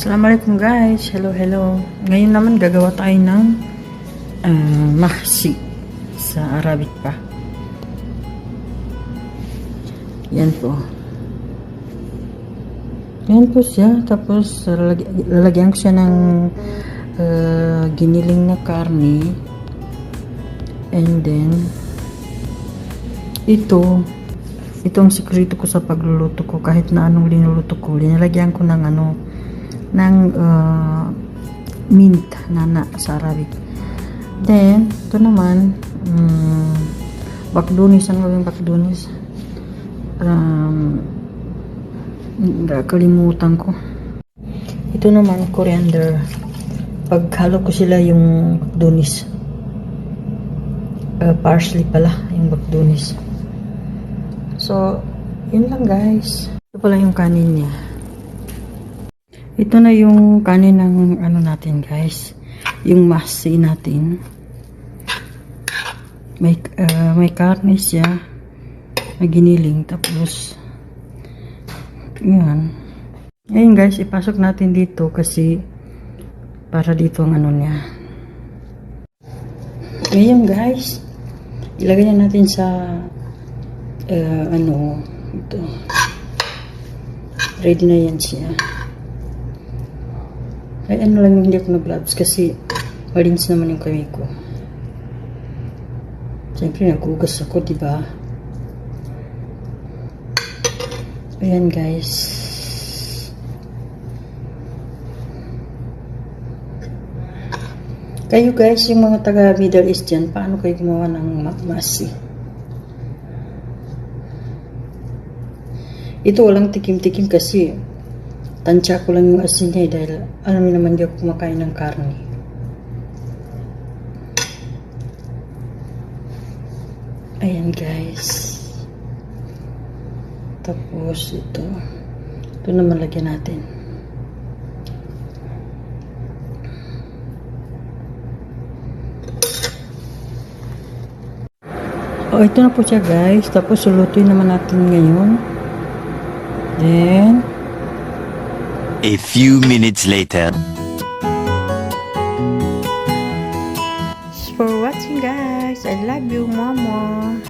Assalamualaikum guys, hello. Ngayon naman gagawa tayo ng mahsi sa Arabic pa. Yan po siya. Tapos lalagyan ko siya ng giniling na karne, and then itong sikreto ko sa pagluluto ko. Kahit na anong linuluto ko, linalagyan ko ng mint, nana sa Arabic. Then ito naman bakdunis. Ano yung bakdunis? Kalimutan ko. Ito naman coriander. Paghalo ko sila yung bakdunis, parsley pala yung bakdunis. So yun lang guys. Ito pala yung kanin niya. Ito na yung kanin ng natin guys, yung mahsi natin. May karne siya, may giniling, tapos yan. Ngayon guys, ipasok natin dito kasi para dito ang niya. Ngayon guys, ilagay na natin sa ito. Ready na yan siya. Ay lang, hindi ako nag-gloves kasi malinis naman yung kamay ko. Siyempre naghugas ako, diba? Ayan guys. Kayo guys, yung mga taga Middle East dyan, paano kayo gumawa ng mahsi? Ito walang tikim-tikim kasi tansya ko lang yung asin niya dahil alam niyo naman di ako kumakain ng karne. Ayan guys. Tapos ito naman lagyan natin. Ito na po siya guys. Tapos sulutuin naman natin ngayon. Then a few minutes later. Thanks for watching guys. I love you, mama.